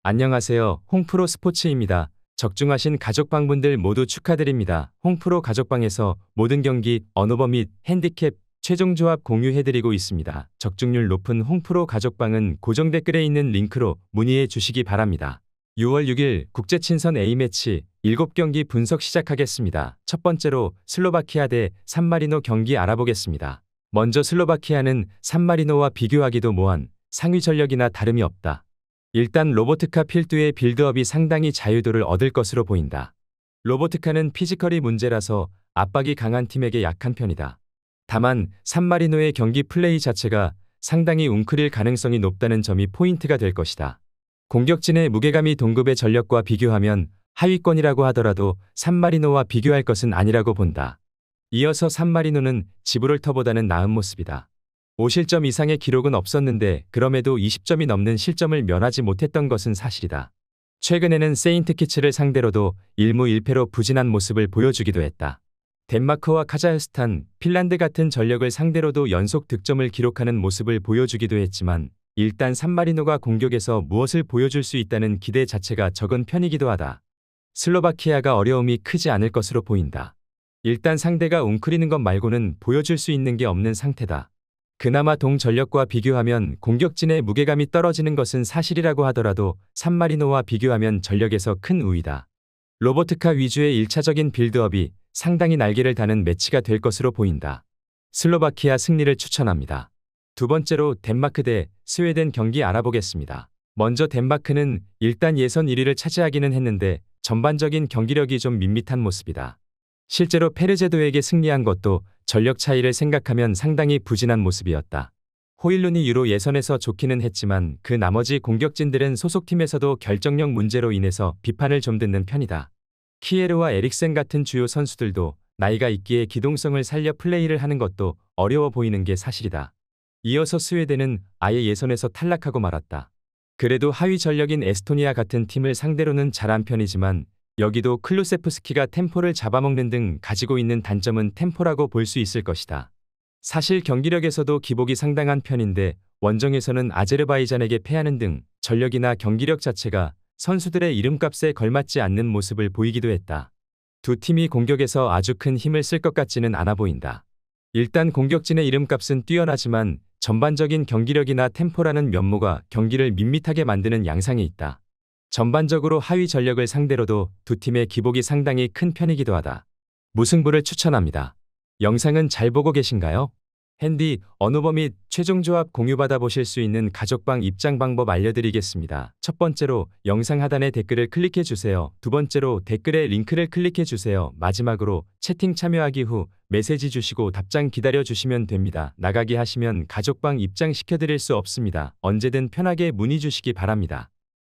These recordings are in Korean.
안녕하세요. 홍프로 스포츠입니다. 적중하신 가족방분들 모두 축하드립니다. 홍프로 가족방에서 모든 경기, 언오버 및 핸디캡, 최종 조합 공유해드리고 있습니다. 적중률 높은 홍프로 가족방은 고정 댓글에 있는 링크로 문의해 주시기 바랍니다. 6월 6일 국제친선 A매치 7경기 분석 시작하겠습니다. 첫 번째로 슬로바키아 대 산마리노 경기 알아보겠습니다. 먼저 슬로바키아는 산마리노와 비교하기도 뭐한 상위 전력이나 다름이 없다. 일단 로보트카 필두의 빌드업이 상당히 자유도를 얻을 것으로 보인다. 로보트카는 피지컬이 문제라서 압박이 강한 팀에게 약한 편이다. 다만 산마리노의 경기 플레이 자체가 상당히 웅크릴 가능성이 높다는 점이 포인트가 될 것이다. 공격진의 무게감이 동급의 전력과 비교하면 하위권이라고 하더라도 산마리노와 비교할 것은 아니라고 본다. 이어서 산마리노는 지브롤터보다는 나은 모습이다. 5실점 이상의 기록은 없었는데 그럼에도 20점이 넘는 실점을 면하지 못했던 것은 사실이다. 최근에는 세인트키츠를 상대로도 1무 1패로 부진한 모습을 보여주기도 했다. 덴마크와 카자흐스탄, 핀란드 같은 전력을 상대로도 연속 득점을 기록하는 모습을 보여주기도 했지만 일단 산마리노가 공격에서 무엇을 보여줄 수 있다는 기대 자체가 적은 편이기도 하다. 슬로바키아가 어려움이 크지 않을 것으로 보인다. 일단 상대가 웅크리는 것 말고는 보여줄 수 있는 게 없는 상태다. 그나마 동전력과 비교하면 공격진의 무게감이 떨어지는 것은 사실이라고 하더라도 산마리노와 비교하면 전력에서 큰 우위다. 로보트카 위주의 1차적인 빌드업이 상당히 날개를 다는 매치가 될 것으로 보인다. 슬로바키아 승리를 추천합니다. 두 번째로 덴마크 대 스웨덴 경기 알아보겠습니다. 먼저 덴마크는 일단 예선 1위를 차지하기는 했는데 전반적인 경기력이 좀 밋밋한 모습이다. 실제로 페르제도에게 승리한 것도 전력 차이를 생각하면 상당히 부진한 모습이었다. 호일룬이 유로 예선에서 좋기는 했지만 그 나머지 공격진들은 소속팀에서도 결정력 문제로 인해서 비판을 좀 듣는 편이다. 키에르와 에릭센 같은 주요 선수들도 나이가 있기에 기동성을 살려 플레이를 하는 것도 어려워 보이는 게 사실이다. 이어서 스웨덴은 아예 예선에서 탈락하고 말았다. 그래도 하위 전력인 에스토니아 같은 팀을 상대로는 잘한 편이지만 여기도 클루세프스키가 템포를 잡아먹는 등 가지고 있는 단점은 템포라고 볼 수 있을 것이다. 사실 경기력에서도 기복이 상당한 편인데 원정에서는 아제르바이잔에게 패하는 등 전력이나 경기력 자체가 선수들의 이름값에 걸맞지 않는 모습을 보이기도 했다. 두 팀이 공격에서 아주 큰 힘을 쓸 것 같지는 않아 보인다. 일단 공격진의 이름값은 뛰어나지만 전반적인 경기력이나 템포라는 면모가 경기를 밋밋하게 만드는 양상이 있다. 전반적으로 하위 전력을 상대로도 두 팀의 기복이 상당히 큰 편이기도 하다. 무승부를 추천합니다. 영상은 잘 보고 계신가요? 핸디, 언오버 및 최종 조합 공유받아 보실 수 있는 가족방 입장 방법 알려드리겠습니다. 첫 번째로 영상 하단에 댓글을 클릭해 주세요. 두 번째로 댓글에 링크를 클릭해 주세요. 마지막으로 채팅 참여하기 후 메시지 주시고 답장 기다려 주시면 됩니다. 나가기 하시면 가족방 입장시켜 드릴 수 없습니다. 언제든 편하게 문의 주시기 바랍니다.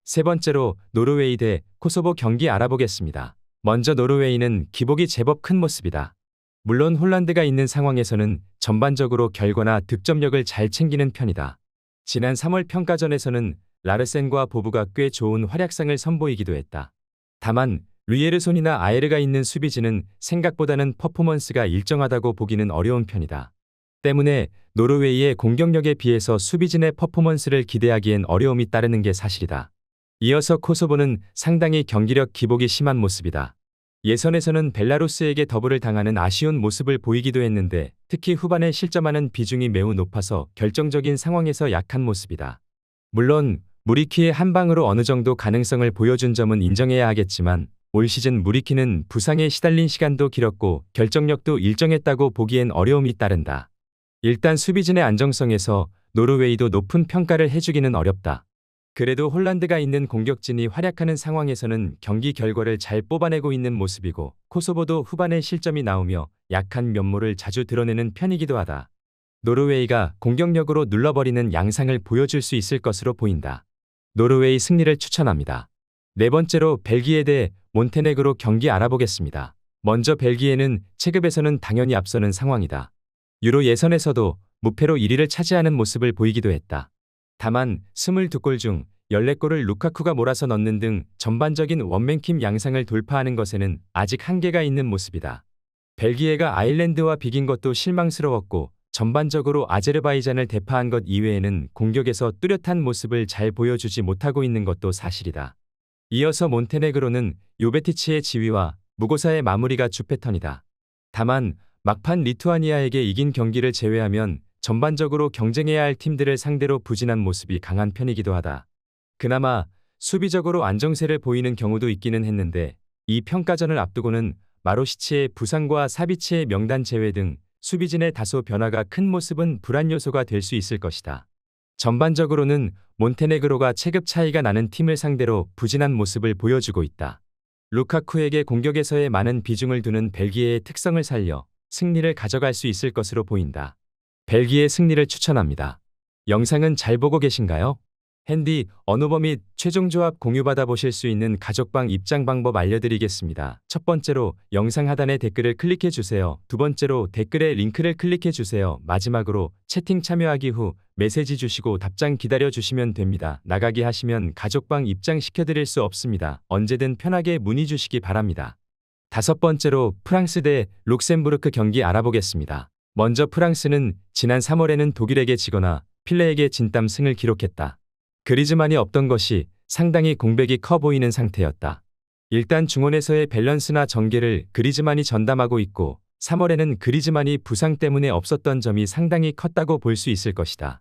세 번째로 노르웨이 대 코소보 경기 알아보겠습니다. 먼저 노르웨이는 기복이 제법 큰 모습이다. 물론 홀란드가 있는 상황에서는 전반적으로 결과나 득점력을 잘 챙기는 편이다. 지난 3월 평가전에서는 라르센과 보부가 꽤 좋은 활약상을 선보이기도 했다. 다만 류예르손이나 아에르가 있는 수비진은 생각보다는 퍼포먼스가 일정하다고 보기는 어려운 편이다. 때문에 노르웨이의 공격력에 비해서 수비진의 퍼포먼스를 기대하기엔 어려움이 따르는 게 사실이다. 이어서 코소보는 상당히 경기력 기복이 심한 모습이다. 예선에서는 벨라루스에게 더블을 당하는 아쉬운 모습을 보이기도 했는데 특히 후반에 실점하는 비중이 매우 높아서 결정적인 상황에서 약한 모습이다. 물론 무리키의 한 방으로 어느 정도 가능성을 보여준 점은 인정해야 하겠지만 올 시즌 무리키는 부상에 시달린 시간도 길었고 결정력도 일정했다고 보기엔 어려움이 따른다. 일단 수비진의 안정성에서 노르웨이도 높은 평가를 해주기는 어렵다. 그래도 홀란드가 있는 공격진이 활약하는 상황에서는 경기 결과를 잘 뽑아내고 있는 모습이고 코소보도 후반에 실점이 나오며 약한 면모를 자주 드러내는 편이기도 하다. 노르웨이가 공격력으로 눌러버리는 양상을 보여줄 수 있을 것으로 보인다. 노르웨이 승리를 추천합니다. 네 번째로 벨기에 대 몬테네그로 경기 알아보겠습니다. 먼저 벨기에는 체급에서는 당연히 앞서는 상황이다. 유로 예선에서도 무패로 1위를 차지하는 모습을 보이기도 했다. 다만 22골 중 14골을 루카쿠가 몰아서 넣는 등 전반적인 원맨킴 양상을 돌파하는 것에는 아직 한계가 있는 모습이다. 벨기에가 아일랜드와 비긴 것도 실망스러웠고 전반적으로 아제르바이잔을 대파한 것 이외에는 공격에서 뚜렷한 모습을 잘 보여주지 못하고 있는 것도 사실이다. 이어서 몬테네그로는 요베티치의 지휘와 무고사의 마무리가 주 패턴이다. 다만 막판 리투아니아에게 이긴 경기를 제외하면 전반적으로 경쟁해야 할 팀들을 상대로 부진한 모습이 강한 편이기도 하다. 그나마 수비적으로 안정세를 보이는 경우도 있기는 했는데 이 평가전을 앞두고는 마로시치의 부상과 사비치의 명단 제외 등 수비진의 다소 변화가 큰 모습은 불안 요소가 될 수 있을 것이다. 전반적으로는 몬테네그로가 체급 차이가 나는 팀을 상대로 부진한 모습을 보여주고 있다. 루카쿠에게 공격에서의 많은 비중을 두는 벨기에의 특성을 살려 승리를 가져갈 수 있을 것으로 보인다. 벨기에 승리를 추천합니다. 영상은 잘 보고 계신가요? 핸디, 언어버 및 최종 조합 공유받아 보실 수 있는 가족방 입장 방법 알려드리겠습니다. 첫 번째로 영상 하단에 댓글을 클릭해 주세요. 두 번째로 댓글에 링크를 클릭해 주세요. 마지막으로 채팅 참여하기 후 메시지 주시고 답장 기다려 주시면 됩니다. 나가기 하시면 가족방 입장 시켜드릴 수 없습니다. 언제든 편하게 문의 주시기 바랍니다. 다섯 번째로 프랑스 대 룩셈부르크 경기 알아보겠습니다. 먼저 프랑스는 지난 3월에는 독일에게 지거나 필레에게 진땀 승을 기록했다. 그리즈만이 없던 것이 상당히 공백이 커 보이는 상태였다. 일단 중원에서의 밸런스나 전개를 그리즈만이 전담하고 있고 3월에는 그리즈만이 부상 때문에 없었던 점이 상당히 컸다고 볼 수 있을 것이다.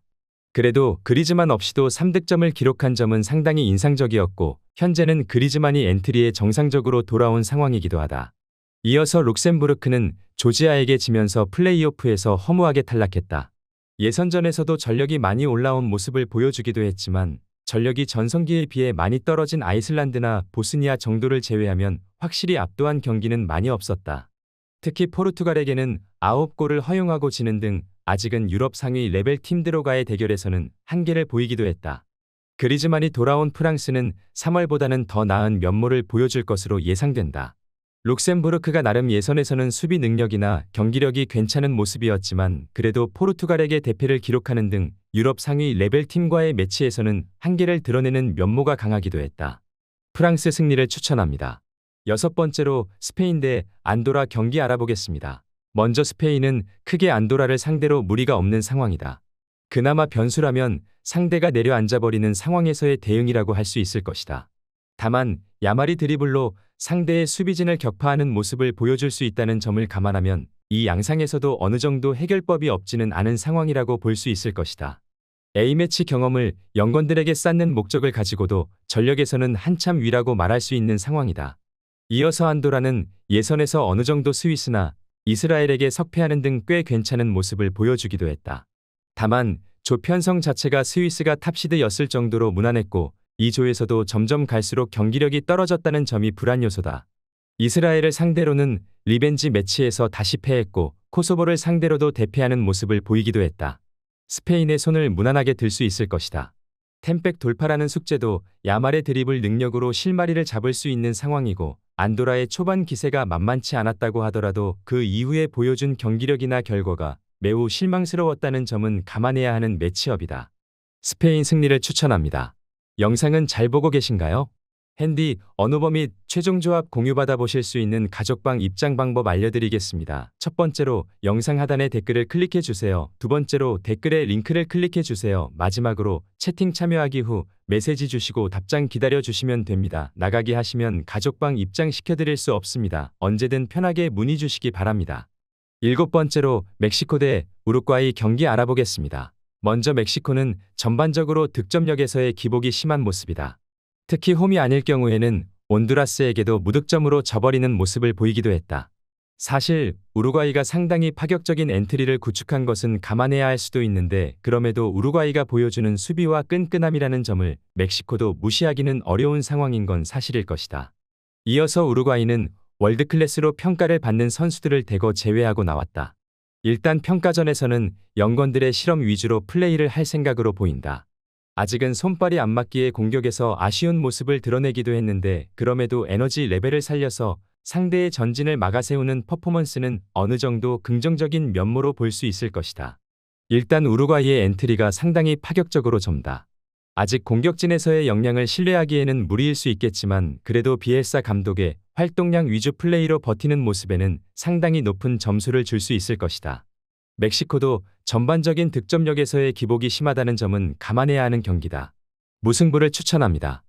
그래도 그리즈만 없이도 3득점을 기록한 점은 상당히 인상적이었고 현재는 그리즈만이 엔트리에 정상적으로 돌아온 상황이기도 하다. 이어서 룩셈부르크는 조지아에게 지면서 플레이오프에서 허무하게 탈락했다. 예선전에서도 전력이 많이 올라온 모습을 보여주기도 했지만 전력이 전성기에 비해 많이 떨어진 아이슬란드나 보스니아 정도를 제외하면 확실히 압도한 경기는 많이 없었다. 특히 포르투갈에게는 9골을 허용하고 지는 등 아직은 유럽 상위 레벨 팀들과의 대결에서는 한계를 보이기도 했다. 그리즈만이 돌아온 프랑스는 3월보다는 더 나은 면모를 보여줄 것으로 예상된다. 룩셈부르크가 나름 예선에서는 수비 능력이나 경기력이 괜찮은 모습이었지만 그래도 포르투갈에게 대패를 기록하는 등 유럽 상위 레벨 팀과의 매치에서는 한계를 드러내는 면모가 강하기도 했다. 프랑스 승리를 추천합니다. 여섯 번째로 스페인 대 안도라 경기 알아보겠습니다. 먼저 스페인은 크게 안도라를 상대로 무리가 없는 상황이다. 그나마 변수라면 상대가 내려앉아버리는 상황에서의 대응이라고 할 수 있을 것이다. 다만 야말이 드리블로 상대의 수비진을 격파하는 모습을 보여줄 수 있다는 점을 감안하면 이 양상에서도 어느 정도 해결법이 없지는 않은 상황이라고 볼 수 있을 것이다. A매치 경험을 영건들에게 쌓는 목적을 가지고도 전력에서는 한참 위라고 말할 수 있는 상황이다. 이어서 안도라는 예선에서 어느 정도 스위스나 이스라엘에게 석패하는 등 꽤 괜찮은 모습을 보여주기도 했다. 다만 조 편성 자체가 스위스가 탑시드였을 정도로 무난했고 이 조에서도 점점 갈수록 경기력이 떨어졌다는 점이 불안 요소다. 이스라엘을 상대로는 리벤지 매치에서 다시 패했고 코소보를 상대로도 대패하는 모습을 보이기도 했다. 스페인의 손을 무난하게 들 수 있을 것이다. 템백 돌파라는 숙제도 야말의 드리블 능력으로 실마리를 잡을 수 있는 상황이고 안도라의 초반 기세가 만만치 않았다고 하더라도 그 이후에 보여준 경기력이나 결과가 매우 실망스러웠다는 점은 감안해야 하는 매치업이다. 스페인 승리를 추천합니다. 영상은 잘 보고 계신가요? 핸디, 언어버 및 최종 조합 공유받아 보실 수 있는 가족방 입장 방법 알려드리겠습니다. 첫 번째로 영상 하단에 댓글을 클릭해 주세요. 두 번째로 댓글에 링크를 클릭해 주세요. 마지막으로 채팅 참여하기 후 메시지 주시고 답장 기다려 주시면 됩니다. 나가기 하시면 가족방 입장 시켜드릴 수 없습니다. 언제든 편하게 문의 주시기 바랍니다. 일곱 번째로 멕시코 대 우루과이 경기 알아보겠습니다. 먼저 멕시코는 전반적으로 득점력에서의 기복이 심한 모습이다. 특히 홈이 아닐 경우에는 온두라스에게도 무득점으로 져버리는 모습을 보이기도 했다. 사실 우루과이가 상당히 파격적인 엔트리를 구축한 것은 감안해야 할 수도 있는데 그럼에도 우루과이가 보여주는 수비와 끈끈함이라는 점을 멕시코도 무시하기는 어려운 상황인 건 사실일 것이다. 이어서 우루과이는 월드클래스로 평가를 받는 선수들을 대거 제외하고 나왔다. 일단 평가전에서는 영건들의 실험 위주로 플레이를 할 생각으로 보인다. 아직은 손발이 안 맞기에 공격에서 아쉬운 모습을 드러내기도 했는데 그럼에도 에너지 레벨을 살려서 상대의 전진을 막아세우는 퍼포먼스는 어느 정도 긍정적인 면모로 볼 수 있을 것이다. 일단 우루과이의 엔트리가 상당히 파격적으로 점다. 아직 공격진에서의 역량을 신뢰하기에는 무리일 수 있겠지만 그래도 비엘사 감독의 활동량 위주 플레이로 버티는 모습에는 상당히 높은 점수를 줄 수 있을 것이다. 멕시코도 전반적인 득점력에서의 기복이 심하다는 점은 감안해야 하는 경기다. 무승부를 추천합니다.